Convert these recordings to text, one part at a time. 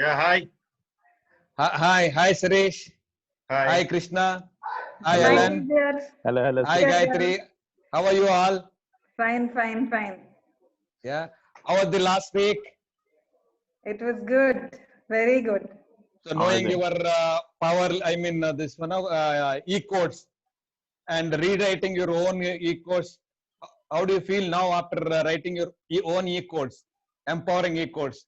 Yeah, hi. Hi, Suresh. Hi, Hi. Krishna. Hi, Hi, Hello. Alan. dear. Hello, Hi, Yeah, Suresh. yeah. Gayatri. How are you all? Fine. Yeah. How was the last week? It was good. Very good. So knowing Amazing. your power, this one of e-codes and rewriting your own e-codes. How do you feel now after writing your own e-codes, empowering e-codes?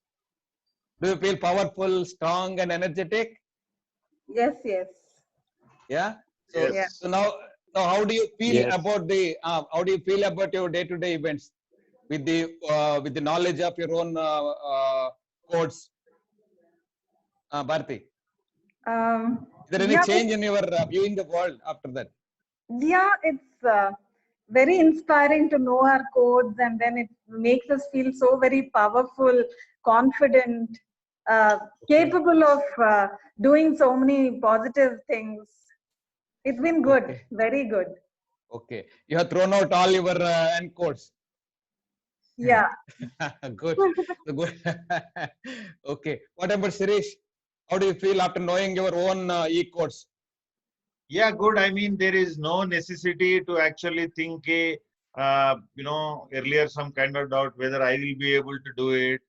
Do you feel powerful, strong, and energetic? Yes. Yeah. So Yeah. Yes. so now how do you feel Yes. about the how do you feel about your day-to-day events with the knowledge of your own codes, Bharti? Is there any Yeah, change in your viewing the world after that? it's very inspiring to know our codes, and then it makes us feel so very powerful, confident, Okay. capable of doing so many positive things. It's been good. Okay. Very good. Okay. You have thrown out all your end codes. Yeah. Good. So good. Okay. What about Sirish? How do you feel after knowing your own e-codes? Yeah, good. I mean, there is no necessity to actually think earlier some kind of doubt whether I will be able to do it,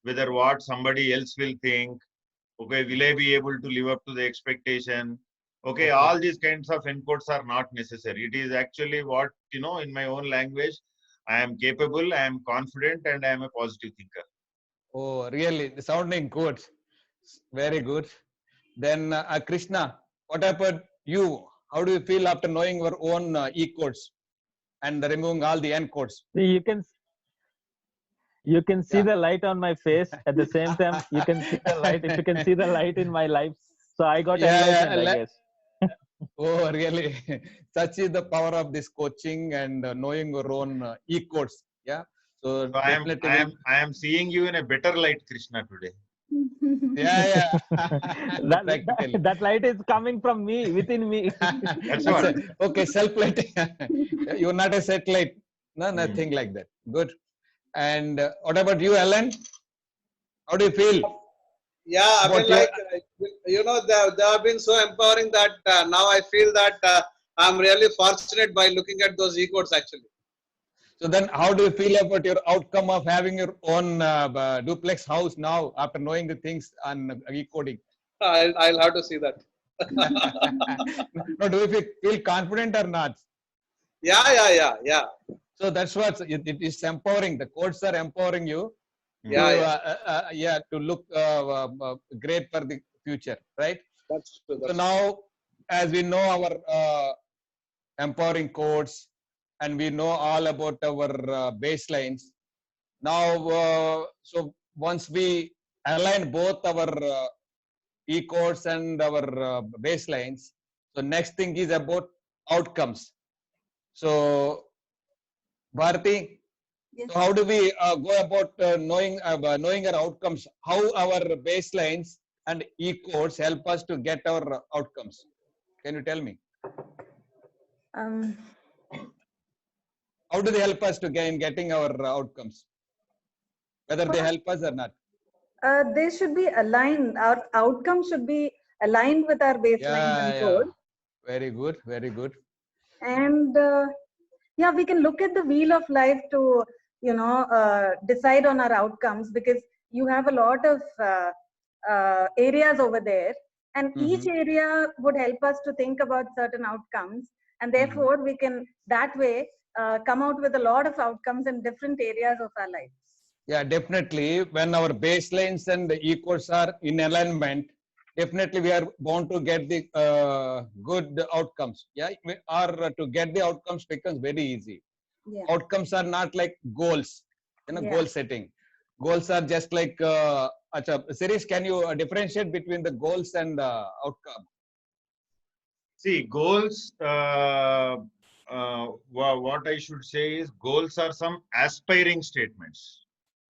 whether what somebody else will think. Okay, will I be able to live up to the expectation? Okay, Okay. all these kinds of inputs are not necessary. It is actually what, in my own language, I am capable, I am confident, and I am a positive thinker. Oh, really? Sounding good. Very good. Then, Krishna, what about you? How do you feel after knowing your own e-codes and removing all the N codes? See, you can see Yeah. the light on my face. At the same time, you can see the light. If you can see the light in my life, so I got Yeah, enlightened, I guess. oh, really? Such is the power of this coaching and knowing your own e-codes. Yeah. So So I am definitely I will. am I am seeing you in a better light, Krishna, today. Yeah. that, Practically. that light is coming from me, within me. That's That's what. it. Okay, self-lighting. You're not a satellite. No, Hmm. nothing like that. Good. And what about you, Alan? How do you feel Yeah, I mean, about your? like, they have been so empowering that now I feel that I'm really fortunate by looking at those e-codes actually. So then, how do you feel about your outcome of having your own duplex house now after knowing the things on e-coding? I'll have to see that. No, do you feel confident or not? Yeah. So that's what it is empowering. The codes are empowering you to Yeah, yeah. to look great for the future, right? That's true. So That's true. now, as we know our empowering codes and we know all about our baselines. Now, so once we align both our e-codes and our baselines, so next thing is about outcomes. So, Bharati, Yes. so how do we go about knowing our outcomes? How our baselines and e-codes help us to get our outcomes? Can you tell me? Um, How do they help us to gain getting our outcomes? Whether they first, help us or not? they should be aligned. Our outcomes should be aligned with our baselines and Yeah. goals. Very good. Very good. And yeah, we can look at the wheel of life to, decide on our outcomes, because you have a lot of areas over there. And each Mm-hmm. area would help us to think about certain outcomes. And Mm-hmm. therefore, we can that way come out with a lot of outcomes in different areas of our lives. Yeah, definitely. When our baselines and the equals are in alignment, definitely we are bound to get the good outcomes. Yeah, or to get the outcomes becomes very easy. Yeah. Outcomes are not like goals, Yeah. goal setting. Goals are just like, Sirish, can you differentiate between the goals and outcome? See, goals, what I should say is goals are some aspiring statements.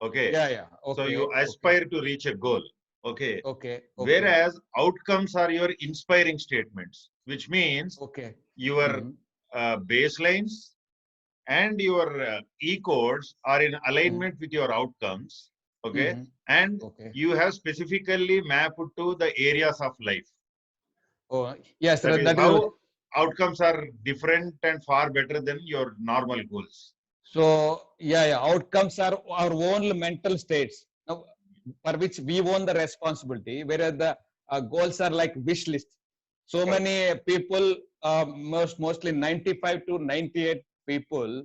Okay. Yeah. So Okay. you aspire to reach a goal. Okay. Okay. Whereas outcomes are your inspiring statements, which means Okay. your baselines and your e-codes are in alignment with your outcomes. Okay. and Okay. you have specifically mapped to the areas of life. Oh, yes, That is that is. how outcomes are different and far better than your normal goals. So, yeah, outcomes are our own mental states, now, for which we own the responsibility, whereas the goals are like wish list. So Correct. many people, mostly 95 to 98 people,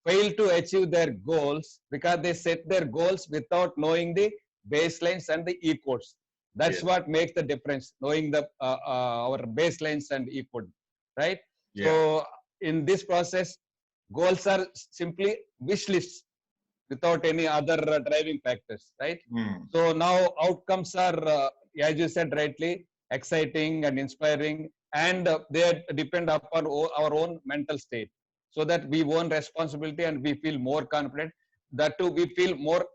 fail to achieve their goals because they set their goals without knowing the baselines and the E codes. That's Yes. what makes the difference, knowing the our baselines and E code, right? Yeah. So in this process, goals are simply wish lists without any other driving factors, right? Hmm. So now outcomes are, as you said rightly, exciting and inspiring, and they depend upon our own mental state, so that we own responsibility and we feel more confident. That too, we feel more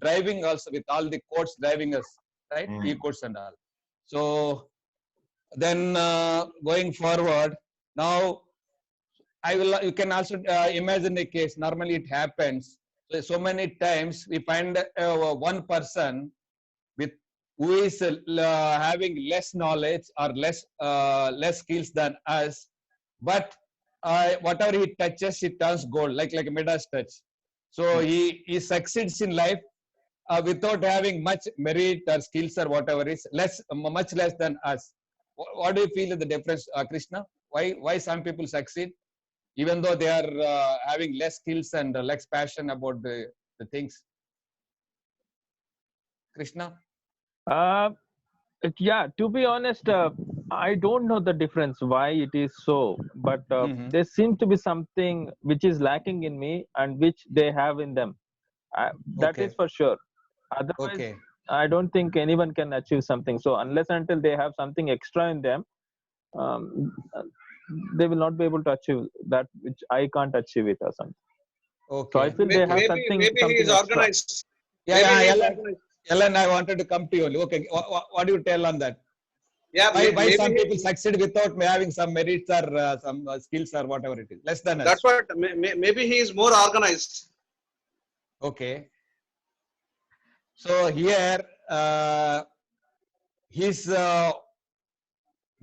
driving also with all the codes driving us, right? Hmm. E-codes and all. So then going forward, now I will. You can also imagine a case. Normally, it happens. So many times we find one person with who is having less knowledge or less skills than us, but whatever he touches, it turns gold, like a Midas touch. So he succeeds in life without having much merit or skills or whatever is much less than us. What do you feel is the difference, Krishna? Why some people succeed even though they are having less skills and less passion about the things? Krishna? Uh, yeah, to be honest, I don't know the difference why it is so, but Mhm. there seems to be something which is lacking in me and which they have in them. That Okay. is for sure. Otherwise, Okay. I don't think anyone can achieve something. So unless and until they have something extra in them, they will not be able to achieve that which I can't achieve it or something. So I Okay. feel they have Okay. Maybe he is something extra. organized. Yeah, Maybe he yeah, is Ellen. organized. Ellen, I wanted to come to you only. Okay. What do you tell on that? Yeah, Why maybe some people succeed without having some merits or some skills or whatever it is, less than that's us? what. Maybe he is more organized. Okay. So here, his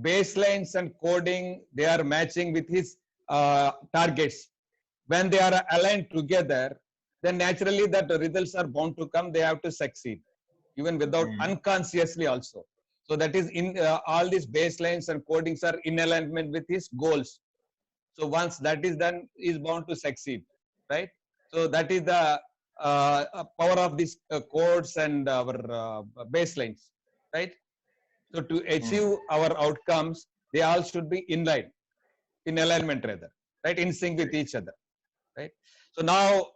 baselines and coding, they are matching with his targets. When they are aligned together, then naturally that the results are bound to come. They have to succeed, even without unconsciously also. So that is in all these baselines and codings are in alignment with his goals. So once that is done, he is bound to succeed, right? So that is the power of these codes and our baselines, right? So to achieve our outcomes, they all should be in line, in alignment rather, right? In sync with each other, right? So now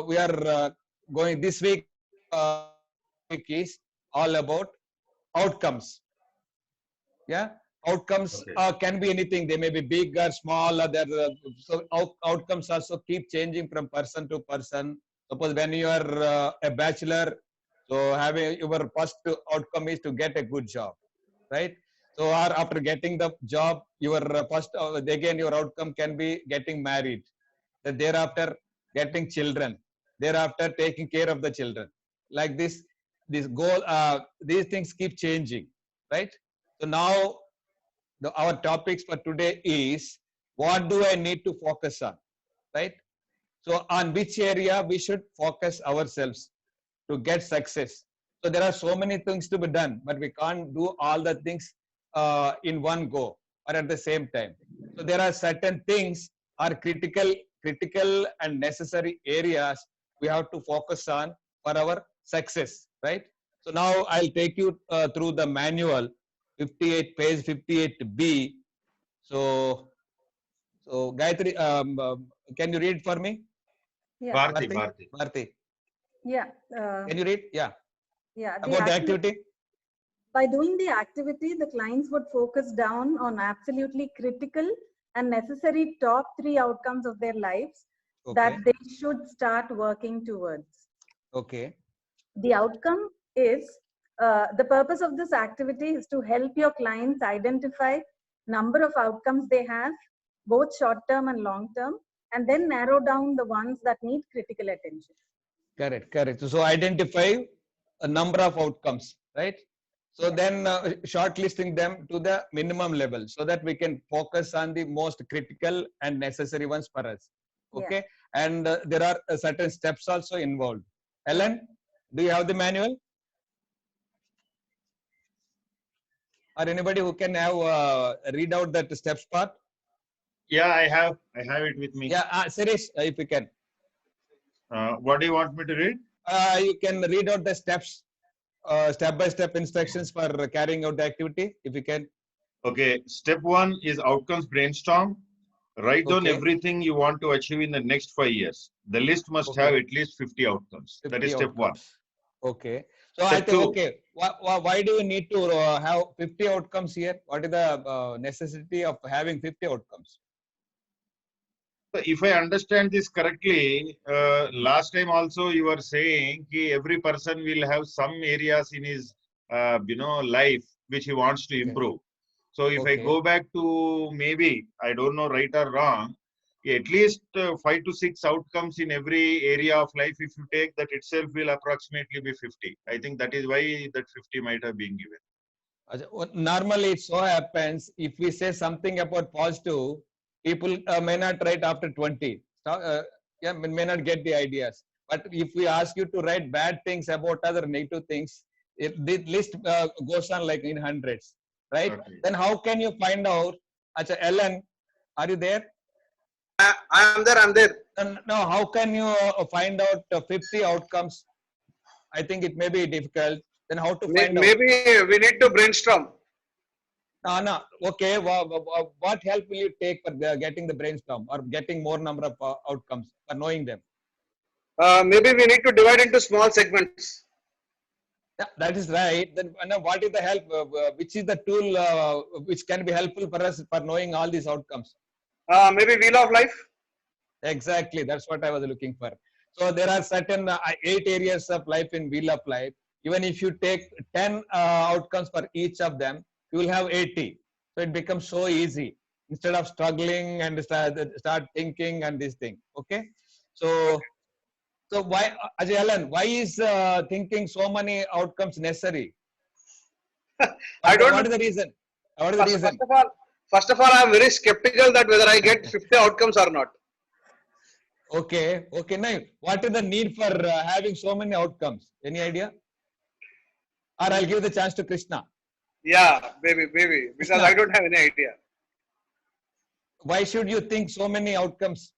we are going this week. Week is all about outcomes. Yeah, outcomes Okay. can be anything. They may be big or small. Or so outcomes also keep changing from person to person. Suppose when you are a bachelor, so having your first outcome is to get a good job, right? So or after getting the job, your first again your outcome can be getting married. Then thereafter getting children. Thereafter taking care of the children. Like this goal. These things keep changing, right? So now our topics for today is what do I need to focus on, right? So on which area we should focus ourselves to get success. So there are so many things to be done, but we can't do all the things in one go or at the same time. So there are certain things are critical and necessary areas we have to focus on for our success, right? So now I'll take you through the manual, 58 page 58B. So Gayatri, can you read for me? Yeah. Bharti. Bharti, Yeah. can you read? Yeah, Yeah. about the activity. By doing the activity, the clients would focus down on absolutely critical and necessary top 3 outcomes of their lives that Okay. they should start working towards. Okay. The outcome is the purpose of this activity is to help your clients identify number of outcomes they have, both short term and long term, and then narrow down the ones that need critical attention. Correct. So identify a number of outcomes, right? So then shortlisting them to the minimum level so that we can focus on the most critical and necessary ones for us. Okay. And there are certain steps also involved. Ellen, do you have the manual? Or anybody who can have read out that steps part? Yeah, I have it with me. Yeah, Suresh, if you can. What do you want me to read? You can read out the steps, step-by-step instructions for carrying out the activity, if you can. Okay, step 1 is outcomes brainstorm. Write down Okay. everything you want to achieve in the next 5 years. The list must Okay. have at least 50 outcomes. That 50 is step 1. outcomes. Okay. So I Step think, 2. okay, why do you need to have 50 outcomes here? What is the necessity of having 50 outcomes? So if I understand this correctly, last time also you were saying that every person will have some areas in his life which he wants to improve. So if I Okay. go back to maybe, I don't know right or wrong, at least 5 to 6 outcomes in every area of life, if you take, that itself will approximately be 50. I think that is why that 50 might have been given. Normally, it so happens if we say something about positive, people may not write after 20. May not get the ideas. But if we ask you to write bad things about other negative things, the list goes on like in hundreds, right? Okay. Then how can you find out? Ellen, are you there? I'm there. No, how can you find out 50 outcomes? I think it may be difficult. Then how to find out? Maybe we need to brainstorm. No. Okay. What help will you take for getting the brainstorm or getting more number of outcomes for knowing them? Maybe we need to divide into small segments. Yeah, that is right. Then what is the help? Which is the tool which can be helpful for us for knowing all these outcomes? Maybe Wheel of Life. Exactly. That's what I was looking for. So there are certain 8 areas of life in Wheel of Life. Even if you take 10 outcomes for each of them, you will have 80. So it becomes so easy instead of struggling and start thinking and this thing. Okay. So why, Ajay Alan, why is thinking so many outcomes necessary? I don't What know. is the reason? What is the reason? First of all, I'm very skeptical that whether I get 50 outcomes or not. Okay. Now, what is the need for having so many outcomes? Any idea? Or I'll give the chance to Krishna. Yeah, maybe, because Krishna. I don't have any idea. Why should you think so many outcomes?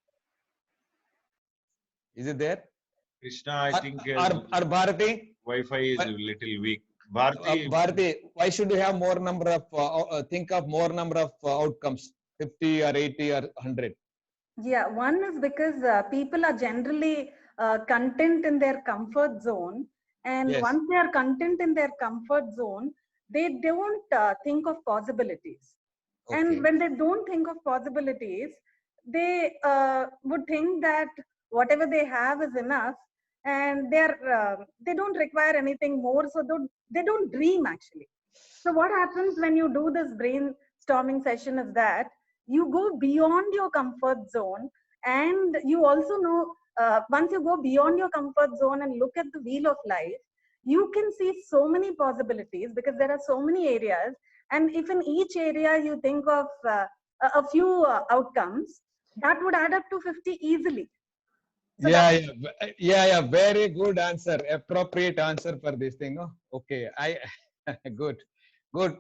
Is it there? Krishna, I think Or Bharati? Wi-Fi is a little weak. Bharati, Bharati, why should you have more number of, think of more number of outcomes, 50 or 80 or 100? Yeah, one is because people are generally content in their comfort zone. And Yes. once they are content in their comfort zone, they don't think of possibilities. Okay. And when they don't think of possibilities, they would think that whatever they have is enough, and they don't require anything more. So they don't dream actually. So what happens when you do this brainstorming session is that you go beyond your comfort zone, and you also know once you go beyond your comfort zone and look at the wheel of life, you can see so many possibilities because there are so many areas. And if in each area you think of a few outcomes, that would add up to 50 easily. So Yeah. Very good answer. Appropriate answer for this thing. Oh, okay. Good.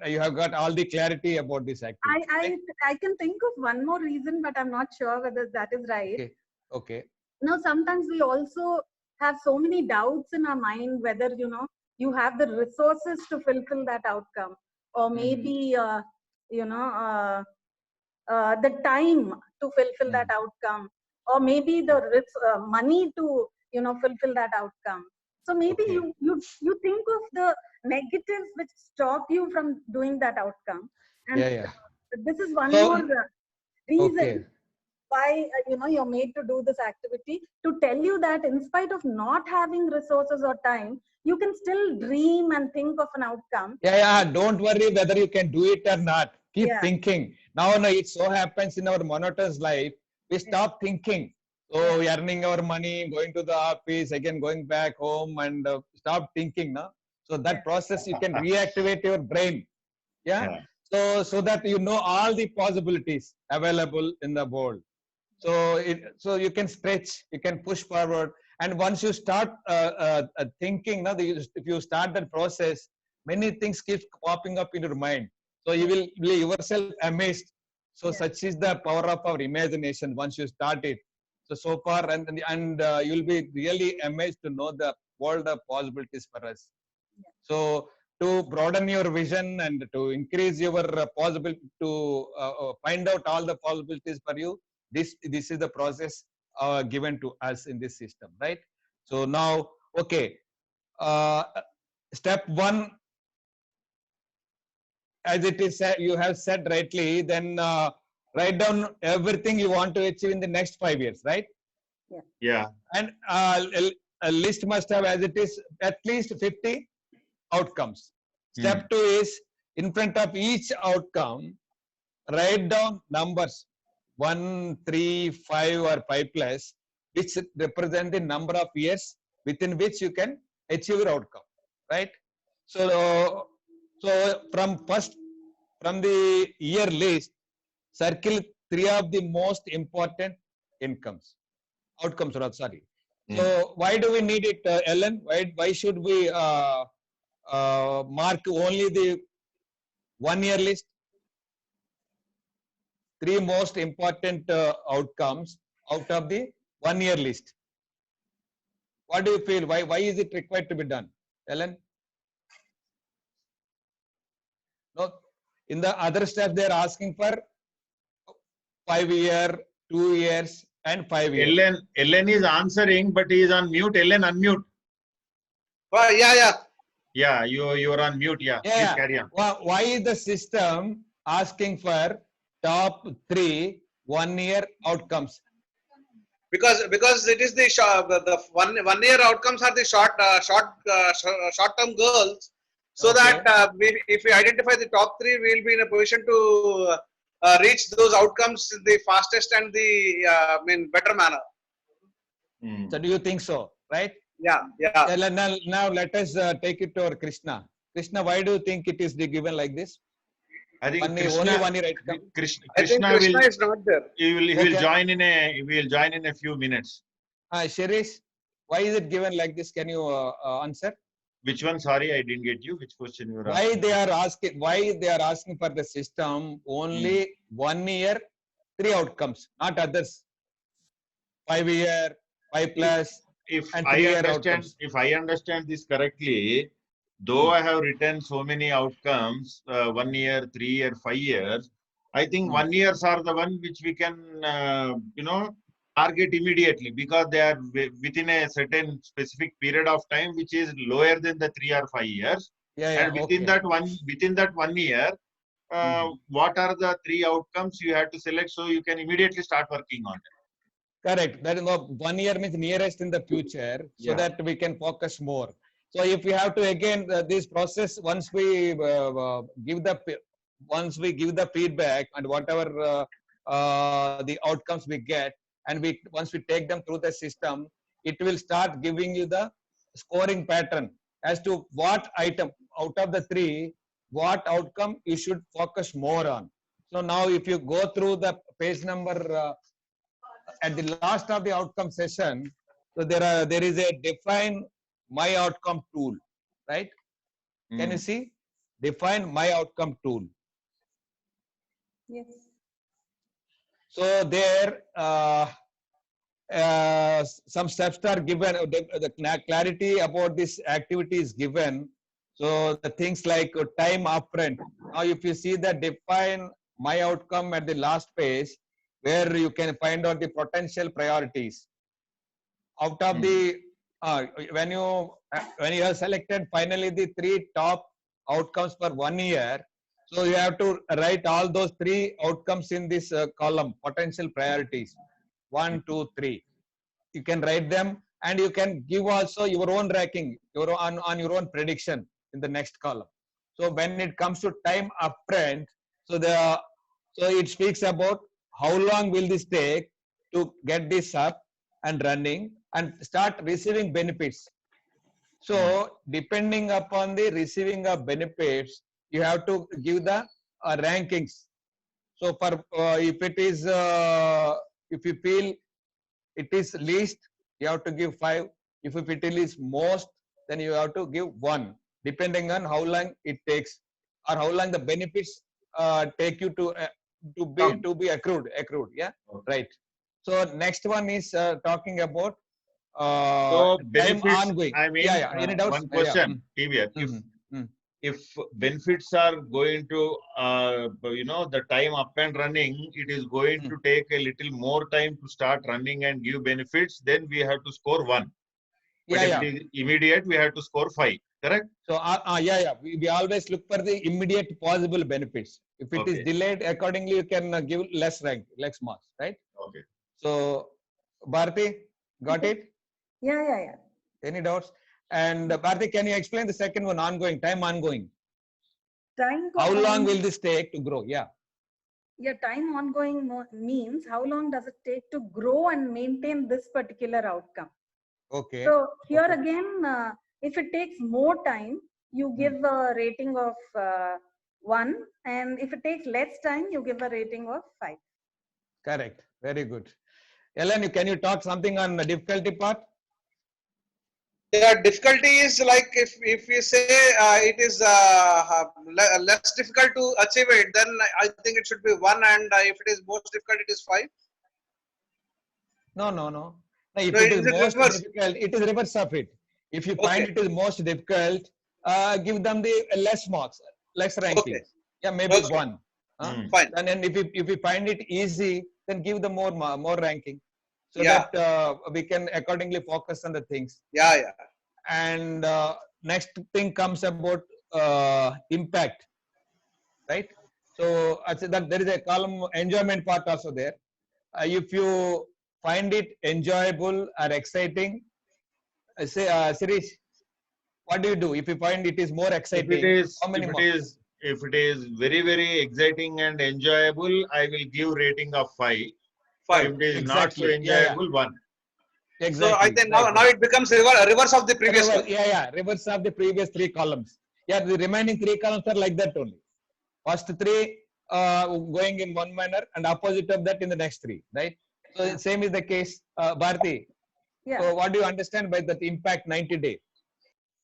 You have got all the clarity about this activity. I can think of one more reason, but I'm not sure whether that is right. Okay. Now, sometimes we also have so many doubts in our mind whether you have the resources to fulfill that outcome, or maybe the time to fulfill that outcome, or maybe the money to fulfill that outcome. So maybe you think of the negatives which stop you from doing that outcome, and this is one more reason why you're made to do this activity, to tell you that in spite of not having resources or time, you can still dream and think of an outcome. Don't worry whether you can do it or not. Keep thinking. Now it so happens in our monotonous life, we stop thinking. So earning our money, going to the office, again going back home and stop thinking now. So that process you can reactivate your brain. Yeah. Yeah. So that you know all the possibilities available in the world. So you can stretch, you can push forward, and once you start thinking, now if you start that process, many things keep popping up in your mind. So you will be yourself amazed. So Yeah. such is the power of our imagination once you start it. So far, and you'll be really amazed to know the world of possibilities for us. So to broaden your vision and to increase your possibility to find out all the possibilities for you, this is the process given to us in this system, right? So now, okay, step one, as it is said, you have said rightly, then write down everything you want to achieve in the next 5 years, right? Yeah. And a list must have, as it is, at least 50 outcomes. Step two is, in front of each outcome, write down numbers 1, 3, 5 or 5 plus, which represent the number of years within which you can achieve your outcome, right? So from the year list, circle 3 of the most important outcomes. Sorry. So why do we need it, Ellen? Why should we mark only the 1 year list? 3 most important outcomes out of the 1 year list. What do you feel? Why is it required to be done, Ellen? No, in the other steps they are asking for 5 year, 2 years, and 5 years. Ellen is answering, but he is on mute. Ellen, unmute. Yeah. Yeah, you're on mute. Yeah, please carry on. Why is the system asking for top 3 1 year outcomes? Because it is the 1 year outcomes are the short term goals, so Okay. that if we identify the top 3, we will be in a position to reach those outcomes in the fastest and the better manner. So do you think so? Right? Yeah. Now let us take it to our Krishna. Krishna, why do you think it is given like this? I think Only 1 year outcome. I think Krishna Krishna will is not there. he will Okay. join in a few minutes. Shirish, why is it given like this? Can you answer? Which one? Sorry, I didn't get you. Which question you were Why asking? they are asking for the system only 1 year, 3 outcomes, not others. 5 year, 5 plus, If and I 3 year understand, outcomes. if I understand this correctly, though I have written so many outcomes, 1 year, 3 year, 5 years, I think 1 years are the one which we can, target immediately, because they are within a certain specific period of time, which is lower than the 3 or 5 years. Yeah, And within okay. that 1 year, what are the 3 outcomes you have to select, so you can immediately start working on it. Correct. That is 1 year means nearest in the future, so Yeah. that we can focus more. So if we have to again this process, once we give the feedback and whatever the outcomes we get, and once we take them through the system, it will start giving you the scoring pattern as to what item out of the 3, what outcome you should focus more on. So now if you go through the page number at the last of the outcome session, so there is a define my outcome tool, right? Can you see? Define my outcome tool. Yes. So there some steps are given, the clarity about this activity is given. So the things like time upfront. Now if you see the define my outcome at the last page, where you can find out the potential priorities. Out of the, when you have selected finally the 3 top outcomes for 1 year, so you have to write all those 3 outcomes in this column, potential priorities, 1, 2, 3. You can write them, and you can give also your own ranking, on your own prediction in the next column. So when it comes to time upfront, so it speaks about how long will this take to get this up and running and start receiving benefits. So depending upon the receiving of benefits, you have to give the rankings. So for if it is if you feel it is least, you have to give 5. If it is most, then you have to give 1, depending on how long it takes or how long the benefits take you to be accrued. Yeah, Okay. right. So next one is talking about So time benefits, ongoing. I mean, Any doubts? one question, TVR, if benefits are going to, the time up and running, it is going to take a little more time to start running and give benefits, then we have to score 1. But if it is immediate, we have to score 5, correct? So we always look for the immediate possible benefits. If it is Okay. delayed, accordingly you can give less rank, less marks, right? Okay. So Bharti, got Okay. it? Yeah. Any doubts? And Bharti, can you explain the second one, ongoing, time ongoing? Time How long compound- will this take to grow? Yeah. Yeah, time ongoing means how long does it take to grow and maintain this particular outcome. Okay. So here Okay. again, if it takes more time, you give a rating of 1, and if it takes less time, you give a rating of 5. Correct. Very good. Ellen, can you talk something on the difficulty part? Yeah, difficulty is like if we say it is less difficult to achieve it, then I think it should be 1, and if it is most difficult, it is 5. No. No, if No, it is is it most reverse? difficult, it is reverse of it. If you find Okay. it is most difficult, give them the less marks, less rankings. Okay. Yeah, maybe Okay. 1. Fine. And then if you find it easy, then give them more ranking, so Yeah. that we can accordingly focus on the things. Yeah. And next thing comes about impact, right? So I said that there is a column enjoyment part also there. If you find it enjoyable or exciting, say Sirish, what do you do if you find it is more exciting? How many marks? If it is very, very exciting and enjoyable, I will give rating of 5. 5. If it is not so Exactly. enjoyable, 1. Exactly. So I think Right. now it becomes reverse of the previous one. Reverse of the previous 3 columns. Yeah, the remaining 3 columns are like that only. First 3 going in one manner, and opposite of that in the next 3, right? So same is the case, Bharti. Yeah. So what do you understand by that impact 90 day?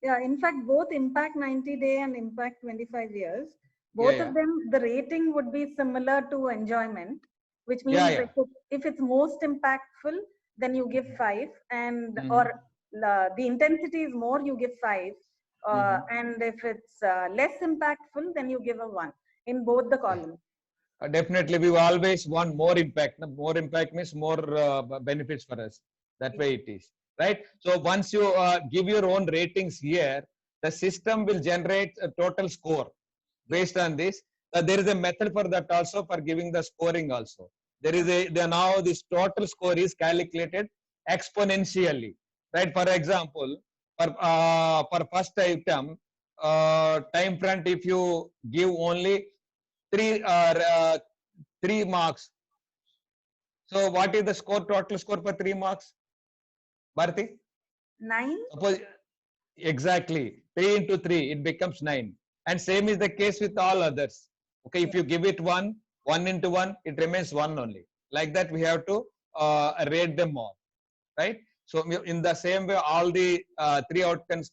Yeah, in fact, both impact 90 day and impact 25 years, both of them, the rating would be similar to enjoyment, which means if it's most impactful, then you give 5, and or the intensity is more, you give 5, and if it's less impactful, then you give a 1 in both the columns. Definitely, we always want more impact. More impact means more benefits for us. That way it is, right? So once you give your own ratings here, the system will generate a total score based on this. There is a method for that also, for giving the scoring also. There is now this total score is calculated exponentially, right? For example, for first item, time front, if you give only 3 marks, so what is the score, total score for 3 marks, Bharti? 9. Suppose, exactly, 3 into 3, it becomes 9. And same is the case with all others. Okay, if you give it 1 into 1, it remains 1 only. Like that, we have to rate them all, right? So in the same way, all the 3 outcomes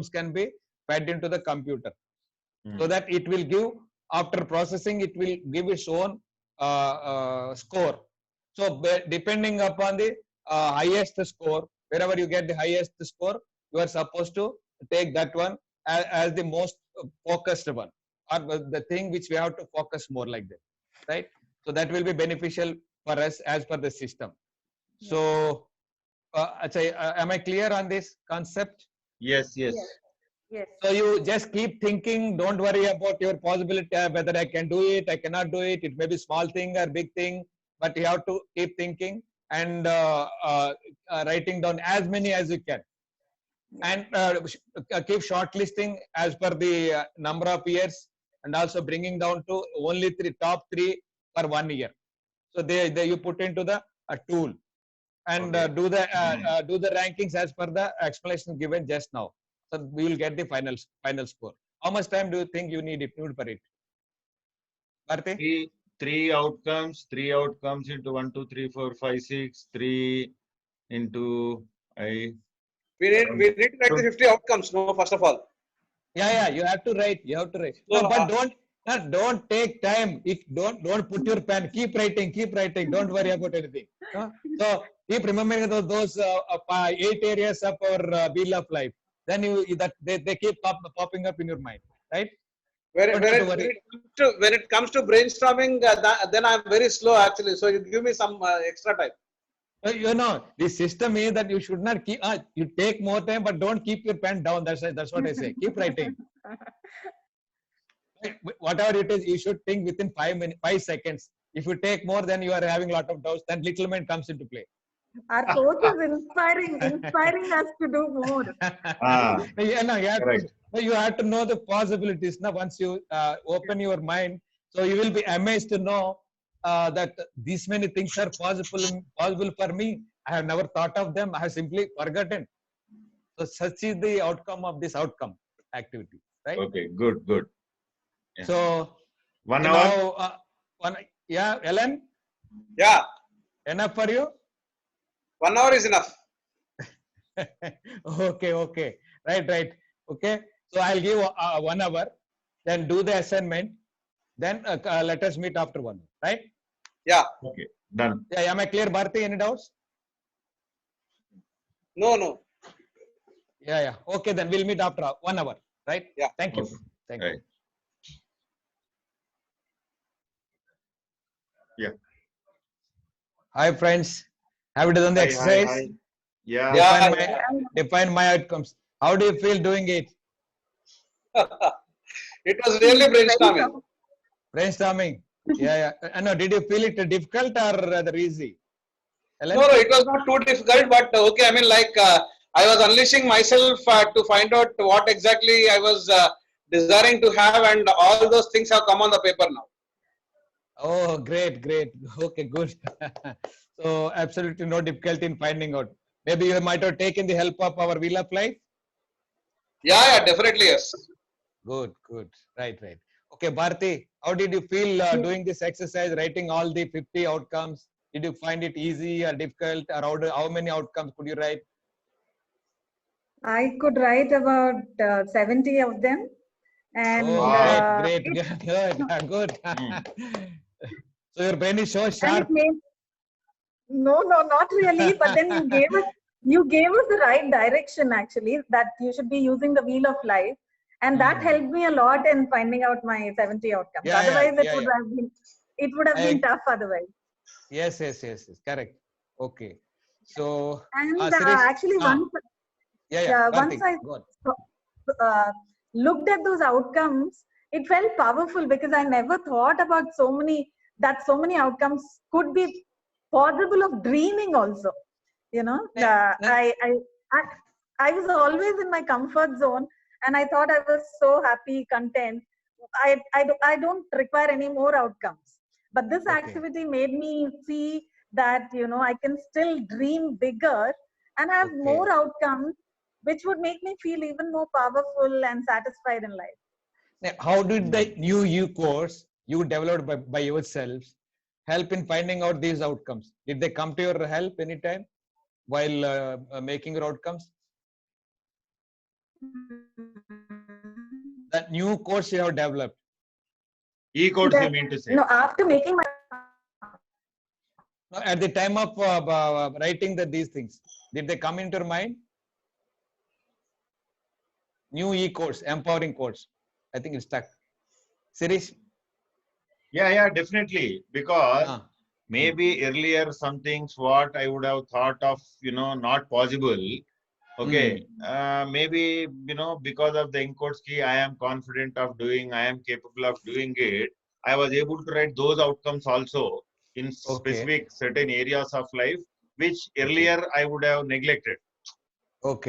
can be fed into the computer, so that it will give, after processing, it will give its own score. So depending upon the highest score, wherever you get the highest score, you are supposed to take that one as the most focused one, or the thing which we have to focus more, like that, right? So that will be beneficial for us as per the system. So am I clear on this concept? Yes. So you just keep thinking, don't worry about your possibility, whether I can do it, I cannot do it. It may be small thing or big thing, but you have to keep thinking and writing down as many as you can. And keep shortlisting as per the number of years, and also bringing down to only top 3 for 1 year. So they you put into the tool. and Okay. do the rankings as per the explanation given just now. So we will get the final score. How much time do you think you need for it? Bharti? Three outcomes into 1, 2, 3, 4, 5, 6, 3 into I. We need to write the 50 outcomes, no, first of all. Yeah, you have to write. You have to write. So, No, but don't take time. If don't put your pen. Keep writing. Don't worry about anything. So keep remembering those 8 areas of our wheel of life. Then they keep popping up in your mind, right? when Don't have to worry. it comes to brainstorming, then I'm very slow actually. So you give me some extra time. The system is that you should not keep. You take more time, but don't keep your pen down. That's what I say. Keep writing. Whatever it is, you should think within 5 seconds. If you take more, then you are having a lot of doubts. Then little mind comes into play. Our coach is inspiring us to do more. You have to know the possibilities. Now, once you open your mind, so you will be amazed to know that these many things are possible for me. I have never thought of them. I have simply forgotten. So such is the outcome of this outcome activity, right? Okay, good. Yeah. So 1 hour. Now, Ellen, Yeah, enough for you? 1 hour is enough. Okay. Right. Okay. So I'll give 1 hour, then do the assignment, then let us meet after 1 hour, right? Yeah. Okay, done. Yeah, am I clear, Bharti? Any doubts? No. Yeah. Okay, then we'll meet after 1 hour, right? Yeah. Thank you. Okay. Thank you. Right. Yeah. Hi, friends. Have you done the exercise? Hi. Yeah. Define my outcomes. How do you feel doing it? It was really brainstorming. Brainstorming. Yeah. No, did you feel it difficult or rather easy? Ellen? No, it was not too difficult, but okay. I mean, I was unleashing myself to find out what exactly I was desiring to have, and all those things have come on the paper now. Oh, great. Okay, good. So absolutely no difficulty in finding out. Maybe you might have taken the help of our Wheel of Life. Yeah, definitely yes. Good. Right. Okay, Bharti, how did you feel doing this exercise, writing all the 50 outcomes? Did you find it easy or difficult, or how many outcomes could you write? I could write about 70 of them. And great. Good. So your brain is so sharp. No, not really. But then you gave us the right direction actually, that you should be using the Wheel of Life, and that helped me a lot in finding out my 70 outcomes. Otherwise, it would have been tough otherwise. Yes, correct. Okay. So and actually once I looked at those outcomes, it felt powerful because I never thought about so many outcomes could be possible of dreaming also. I was always in my comfort zone, and I thought I was so happy, content. I don't require any more outcomes. But this activity made me see that, I can still dream bigger and have more outcomes, which would make me feel even more powerful and satisfied in life. Now, how did the new course you developed by yourselves help in finding out these outcomes? Did they come to your help anytime while making your outcomes? That new course you have developed. E-course, you mean to say? No, after making my... At the time of writing these things, did they come into your mind? New e-course, empowering course. I think it's stuck. Sirish? Yeah, definitely. Because maybe earlier some things what I would have thought of, not possible. Okay. Maybe, because of the in-course key, I am confident of doing, I am capable of doing it. I was able to write those outcomes also in specific certain areas of life, which earlier I would have neglected. Or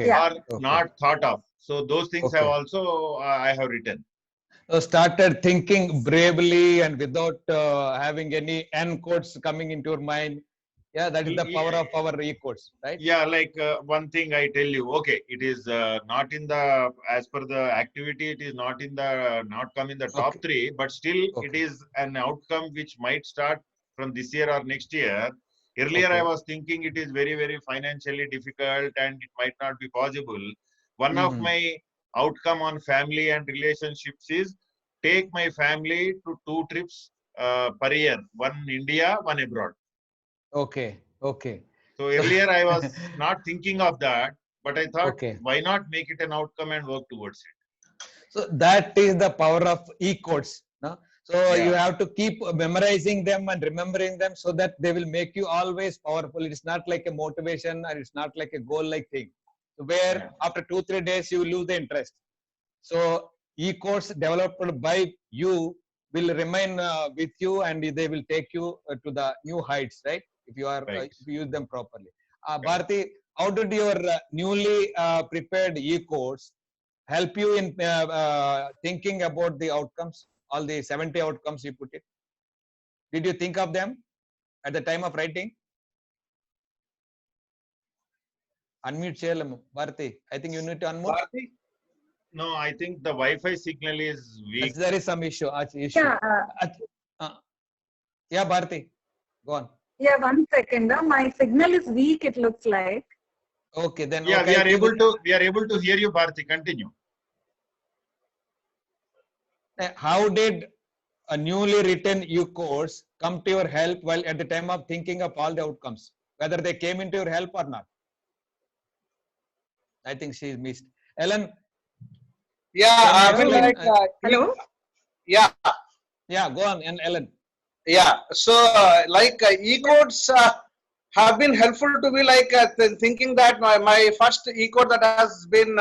not thought of. So those things have also, I have written. So started thinking bravely and without having any end quotes coming into your mind. Yeah, that is the power of our e-codes, right? Yeah, like one thing I tell you, okay, it is not in the, as per the activity, it is not in the, not come in the top Okay. three, but still it Okay. is an outcome which might start from this year or next year. Earlier, I Okay. was thinking it is very, very financially difficult and it might not be possible. One of Mhm. my outcome on family and relationships is take my family to 2 trips per year, one India, one abroad. Okay. Okay. So So, earlier I was not thinking of that, but I thought, okay. why not make it an outcome and work towards it? So that is the power of e-codes. No? So you Yeah. have to keep memorizing them and remembering them so that they will make you always powerful. It's not like a motivation and it's not like a goal-like thing. So where Yeah. after 2-3 days you lose the interest. So e-codes developed by you will remain with you and they will take you to the new heights, right? If you are Right. if you use them properly. Bharati, how did your newly prepared e-codes help you in thinking about the outcomes, all the 70 outcomes you put it? Did you think of them at the time of writing? Unmute Chelam, Bharati. I think you need to unmute. Bharti? No, I think the Wi-Fi signal is weak. There is some issue. Yeah, Yeah, Bharati, go on. yeah, 1 second. My signal is weak, it looks like. Okay, then Yeah, okay. we are able to hear you, Bharati. Continue. How did a newly written e-course come to your help while at the time of thinking of all the outcomes, whether they came into your help or not? I think she missed. Ellen, Yeah, can you I mean, explain? like, Hello? yeah, Yeah, go on, and Ellen. yeah. So, like, e-codes have been helpful to me, like, thinking that my first e-code that has been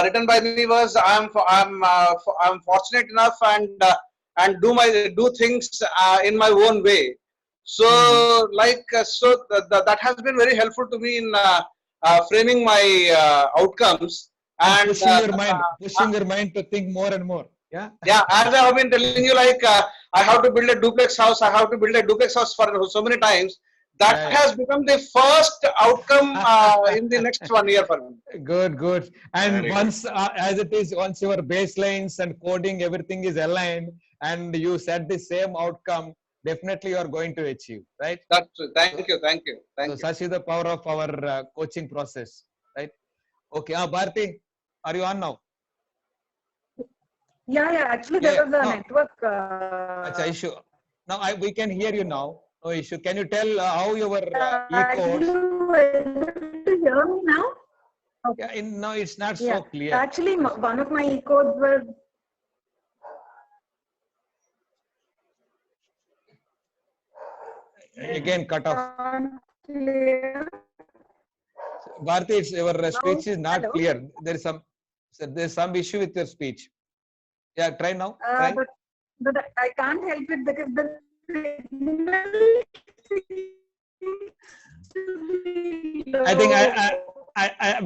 written by me was I'm fortunate enough and do things in my own way. So, like, that has been very helpful to me in framing my outcomes And and pushing your mind to think more and more. Yeah. yeah, as I have been telling you, like I have to build a duplex house. I have to build a duplex house for so many times. That Yeah, yeah. has become the first outcome in the next 1 year for me. Good, good. And Very once, as it is, once your baselines and coding, everything is aligned, and you set the same outcome, definitely you are going to achieve, right? That's thank you, thank you, thank So you. such is the power of our coaching process, right? Okay, Bharti, are you on now? Yeah, yeah. Actually, Yeah, there was a no. network. Acha, issue. Now we can hear you now. No issue. Can you tell how your Are e-course? you able to hear me now? Yeah, no, it's not Yeah. so clear. Actually, one of my e-codes was. Again, cut off. Clear. Bharti, it's, your speech is not Hello? clear. There's some issue with your speech. Yeah, try now. Try. But I can't help it because the signal seems to be I think low.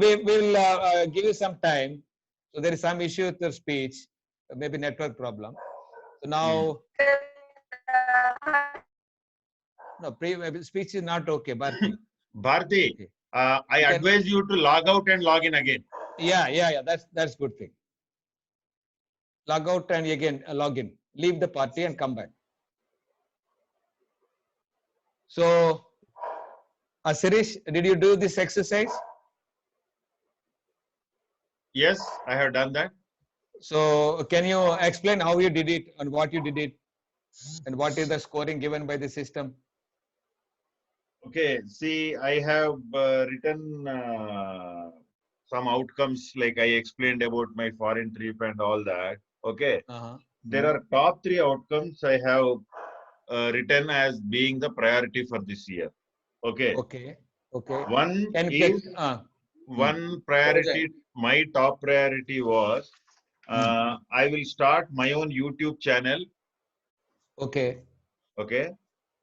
we will give you some time. So there is some issue with your speech, maybe network problem. So now, no, speech is not okay, Bharti. Bharti, Okay. I advise you to log out and log in again. Yeah. That's good thing. Log out and again log in. Leave the party and come back. So, Sirish, did you do this exercise? Yes, I have done that. So, can you explain how you did it and what you did it and what is the scoring given by the system? Okay, see, I have written some outcomes like I explained about my foreign trip and all that. Okay, there are top 3 outcomes I have written as being the priority for this year. Okay. Okay. One is one priority. My top priority was I will start my own YouTube channel. Okay.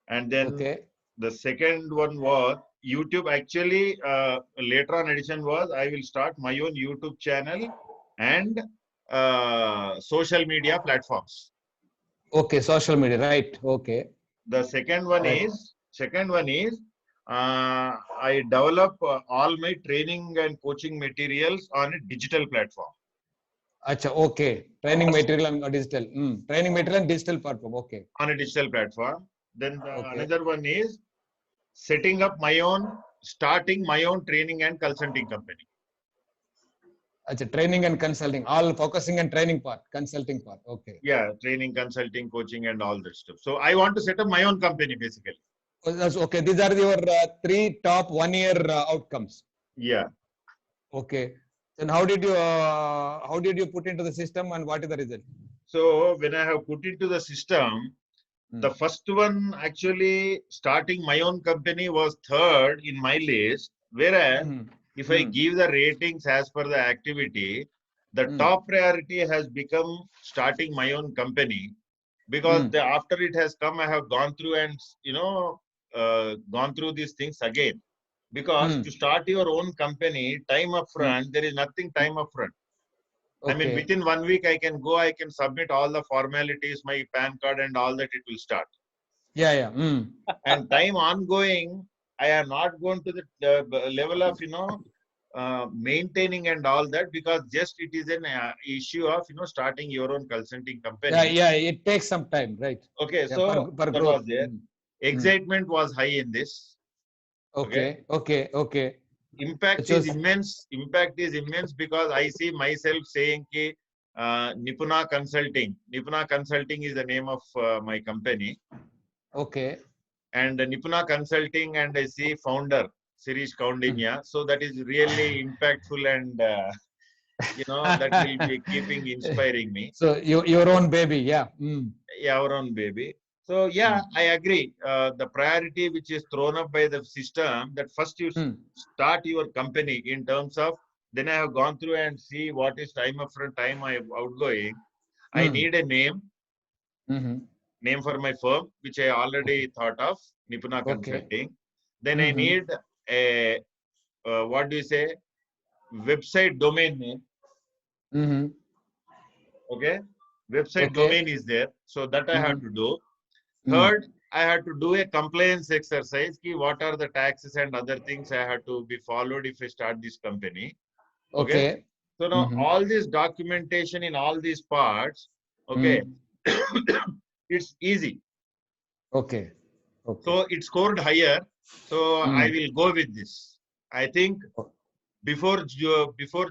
And then the second one was YouTube. Actually, later on addition was I will start my own YouTube channel and social media platforms. Okay, social media, right? Okay. The second one is I develop all my training and coaching materials on a digital platform. Acha, okay. Training material and digital. Training material and digital platform. Okay. On a digital platform. Then Okay. another one is starting my own training and consulting company. Acha, training and consulting. All focusing on training part, consulting part. Okay. Yeah, training, consulting, coaching, and all that stuff. So I want to set up my own company basically. Oh, that's okay. These are your 3 top 1 year outcomes. Yeah. Okay. Then how did you put into the system and what is the result? So when I have put into the system, the Hmm. first one actually starting my own company was third in my list. Whereas Mhm. if I give the ratings as per the activity, the top priority has become starting my own company, because after it has come, I have gone through and gone through these things again. Because to start your own company, time upfront, there is nothing time upfront. I mean, Okay. within 1 week, I can submit all the formalities, my PAN card and all that, it will start. Yeah, yeah. And time ongoing, I am not going to the level of, maintaining and all that, because just it is an issue of, starting your own consulting company. Yeah, yeah. It takes some time, right? Okay, Yeah, so per that growth. was there. Excitement was high in this. Okay, okay, okay. Impact is immense. Impact is immense because I see myself saying ki, Nipuna Consulting. Nipuna Consulting is the name of my company. Okay. And Nipuna Consulting, and I see founder Sirish Kaundinya. So that is really impactful, and that will be keeping inspiring me. So your own baby, yeah. Yeah, our own baby. So yeah, I agree. The priority which is thrown up by the system, that first you start your company in terms of, then I have gone through and see what is time upfront, time I am outgoing. I need a name for my firm, which I already thought of, Nipuna Consulting. Then I need a, what do you say, website domain name. Okay. Website domain is there. So that I have to do. Third, I had to do a compliance exercise. What are the taxes and other things I had to be followed if I start this company. Okay. So now all this documentation in all these parts, okay, it's easy. Okay. So it scored higher. So I will go with this. I think before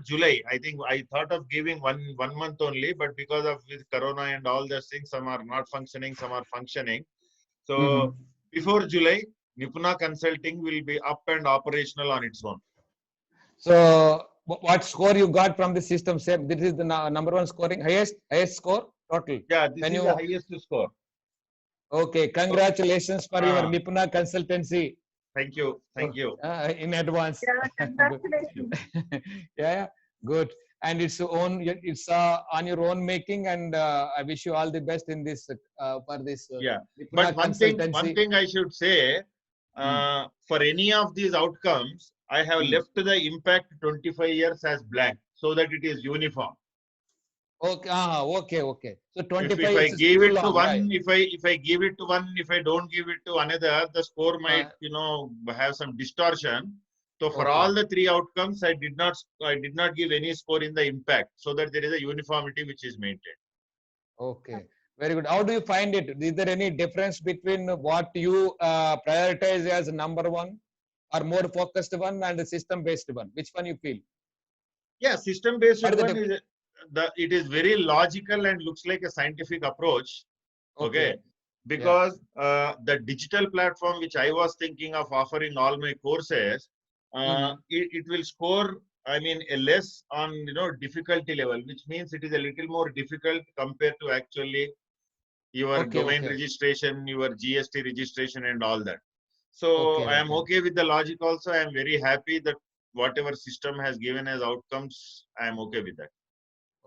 July, I think I thought of giving one month only, but because of this Corona and all those things, some are not functioning, some are functioning. So before July, Nipuna Consulting will be up and operational on its own. So what score you got from the system? Say this is the number one scoring, highest score total. Yeah, this is the highest score. Okay, congratulations for your Nipuna Consultancy. Thank you, thank you. In advance. Yeah, congratulations. Yeah, good. And it's on your own making, and I wish you all the best in this for this. Yeah, Nipuna but one thing I should say, for any of these outcomes, I have left the impact 25 years as blank, so that it is uniform. Okay, okay. So 25 if I give it to one, if I give it to one, if I don't give it to another, the score might have some distortion. So for all the 3 outcomes, I did not give any score in the impact, so that there is a uniformity which is maintained. Okay, very good. How do you find it? Is there any difference between what you prioritize as number one, or more focused one, and the system based one? Which one you feel? Yeah, system based one is it is very logical and looks like a scientific approach. Okay. Because the digital platform which I was thinking of offering all my courses, it will score, I mean, a less on difficulty level, which means it is a little more difficult compared to actually your domain registration, your GST registration, and all that. So I am okay with the logic also. I am very happy that whatever system has given as outcomes, I am okay with that.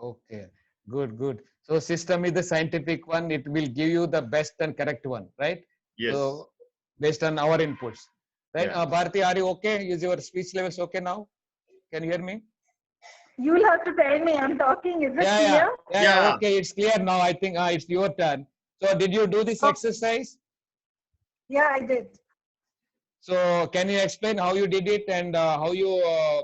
Okay, good. So system is the scientific one. It will give you the best and correct one, right? Yes. So based on our inputs, right? Yeah. Bharati, are you okay? Is your speech levels okay now? Can you hear me? You'll have to tell me. I'm talking. Is it clear? Yeah. Okay, it's clear now. I think it's your turn. So did you do this exercise? Yeah, I did. So can you explain how you did it and how you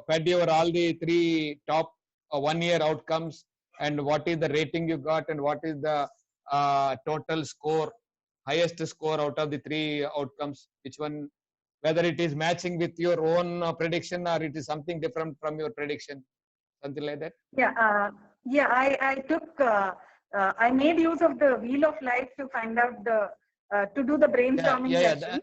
fed your all the three top 1 year outcomes, and what is the rating you got, and what is the total score, highest score out of the three outcomes? Which one, whether it is matching with your own prediction or it is something different from your prediction, something like that? Yeah, I took, I made use of the Wheel of Life to find out to do the brainstorming Yeah. session.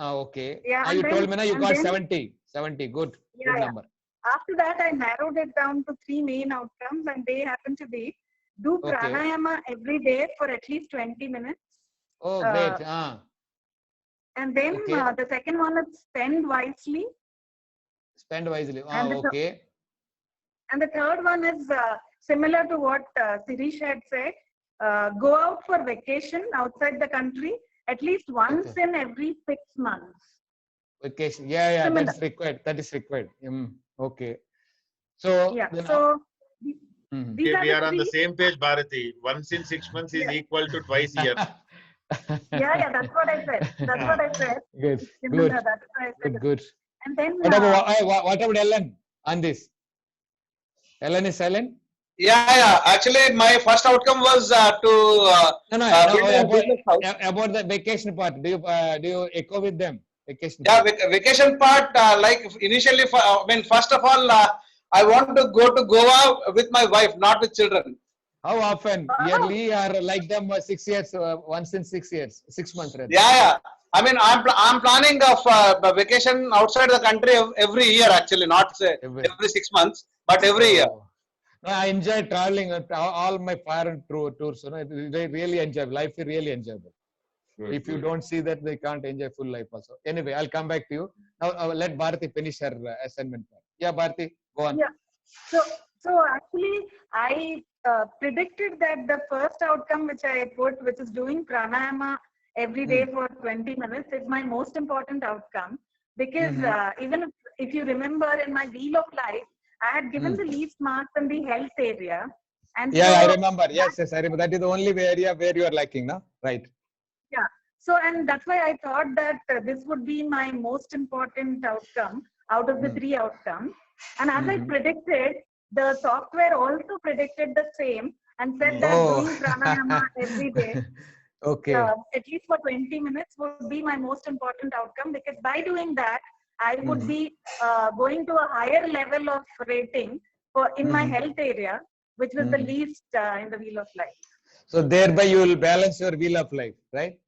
Okay. Yeah, Now and you then- told me now you and got then- 70. Good Yeah. number. After that, I narrowed it down to 3 main outcomes, and they happen to be do Okay. pranayama every day for at least 20 minutes. Oh, Uh, great. And then Okay. the second one is spend wisely. Spend wisely. And the th- Okay. And the third one is similar to what Sirish had said. Go out for vacation outside the country at least once in every 6 months. Vacation. Yeah. Similar. That is required. Okay. So Yeah. then, So mhm. these Okay, we the are on the three. same page, Bharati. Once in 6 months is Yeah. equal to twice years. Yeah, that's what I said. That's what I said. Good. It's similar. That's what I said. Good. And then What about Ellen on this? Ellen is silent? Yeah. Actually, my first outcome was to No. build a business house. About the vacation part, do you echo with them? Vacation Yeah, part. vacation part, like initially, first of all, I want to go to Goa with my wife, not with children. How often? Yearly or like them 6 years, once in 6 years, 6 months rather? Yeah. I'm planning of a vacation outside the country every year, actually, not say Every- every 6 months, but every year. Oh. No, I enjoy traveling. All my foreign tours. They really enjoy. Life is really enjoyable. If you don't see that, they can't enjoy full life also. Anyway, I'll come back to you. Now, let Bharati finish her assignment part. Yeah, Bharati, go on. Yeah. So actually, I predicted that the first outcome which I put, which is doing pranayama every day for 20 minutes, is my most important outcome. Because even if you remember in my Wheel of Life, I had given the least marks in the health area. And Yeah, so I remember. Yes, I remember. That is the only area where you are lacking, no? Right. Yeah. So, and that's why I thought that this would be my most important outcome out of the 3 outcomes. And as I predicted, the software also predicted the same and said that doing pranayama every day, Okay. at least for 20 minutes, would be my most important outcome, because by doing that, I would be going to a higher level of rating for in my health area, which was the least in the Wheel of Life. So thereby you will balance your Wheel of Life, right?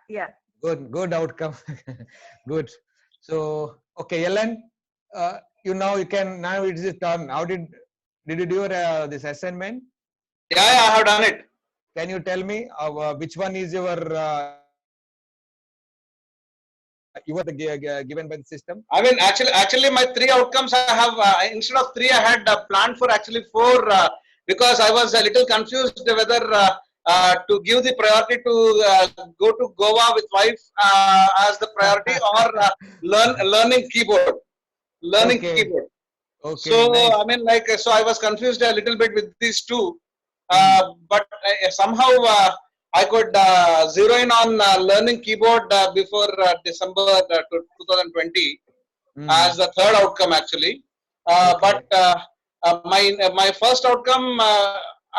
Yeah. Good outcome. Good. So, okay, Ellen, you can, now it is your turn. How did you do your, this assignment? Yeah, I have done it. Can you tell me which one is your given by the system? Actually, my 3 outcomes I have, instead of 3, I had planned for actually 4, because I was a little confused whether to give the priority to go to Goa with wife as the priority, or learning keyboard. Keyboard. Okay, So, nice. so I was confused a little bit with these 2, but somehow I could zero in on learning keyboard before December 2020 as the 3rd outcome, actually. But my first outcome,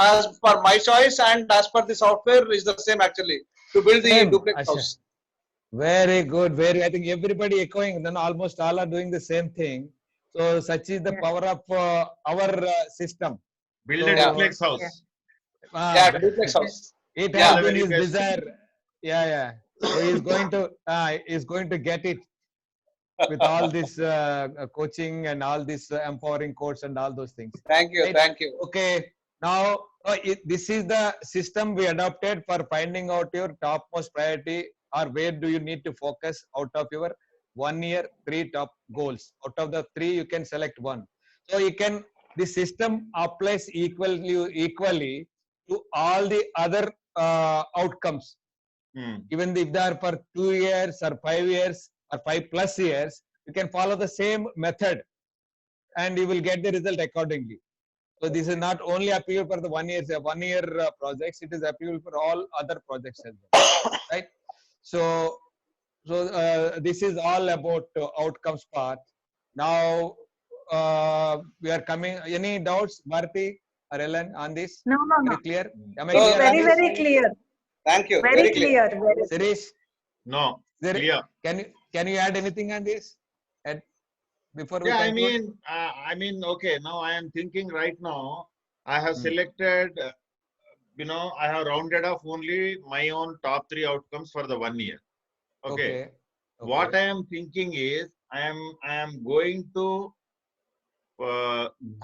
as per my choice and as per the software, is the same, actually, to build the Same, duplex Asha. house. Very good. I think everybody echoing. Then almost all are doing the same thing. So such is the power of our system. Build a So, duplex house. Yeah, duplex house. It Yeah. has been his Very best. desire. Yeah. So he's going to get it with all this coaching and all this empowering course and all those things. Thank you. Right? Thank you. Okay. Now, this is the system we adopted for finding out your topmost priority, or where do you need to focus out of your 1 year 3 top goals. Out of the 3, you can select 1. So the system applies equally to all the other outcomes. Even if they are for 2 years or 5 years or 5+ years, you can follow the same method and you will get the result accordingly. So this is not only applicable for the 1 year projects, it is applicable for all other projects as well, right? So this is all about outcomes part. Now we are coming. Any doubts, Bharati or Ellen, on this? No, no, no. Very clear? Am I No, It's clear on very, this? very clear. Thank you. Very clear. Very clear. Sirish, No, Sirish, clear. can you add anything on this? Before we Yeah, conclude? I mean, okay. Now I am thinking right now. I have Hmm. selected. I have rounded off only my own top 3 outcomes for the 1 year. Okay. What I am thinking is, I am going to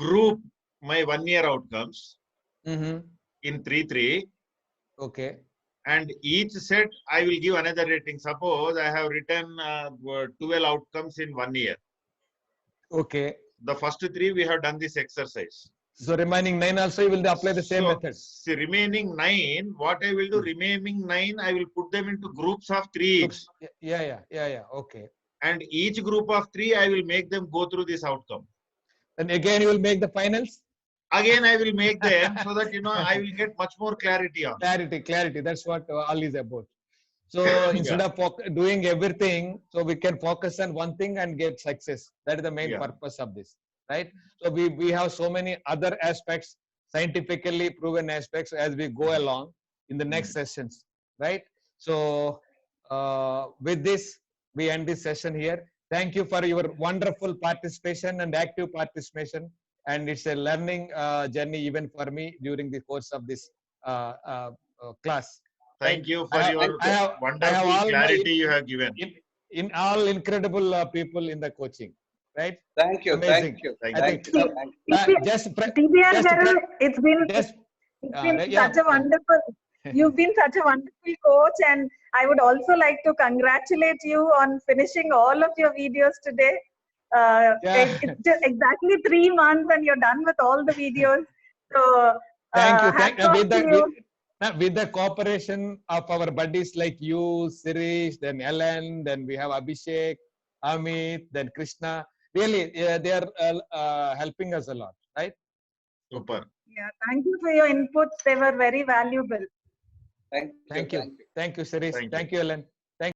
group my 1 year outcomes Mm-hmm. in 3. Okay. And each set I will give another rating. Suppose I have written 12 outcomes in 1 year. Okay. The first 3 we have done this exercise. So remaining 9 also you will apply the same method. See, remaining 9, what I will do, remaining 9, I will put them into groups of 3 each. Yeah. Okay. And each group of 3, I will make them go through this outcome. And again, you will make the finals. Again, I will make them so that, I will get much more clarity on. Clarity. That's what all is about. So instead of doing everything, so we can focus on one thing and get success. That is the main purpose of this, right? So we have so many other aspects, scientifically proven aspects as we go along in the next sessions, right? So with this, we end this session here. Thank you for your wonderful participation and active participation. And it's a learning journey even for me during the course of this class. Thank you for your wonderful clarity you have given. In all incredible people in the coaching, right? Thank you. Amazing. Thank you. TBR Garu, it's been such a wonderful. You've been such a wonderful coach, and I would also like to congratulate you on finishing all of your videos today. It's just exactly 3 months, and you're done with all the videos. So thank you. you. With the cooperation of our buddies like you, Sirish, then Ellen, then we have Abhishek, Amit, then Krishna. Really, they are helping us a lot, right? Super. Yeah, thank you for your inputs. They were very valuable. Thank you. Thank you, Sirish. Thank you, Ellen.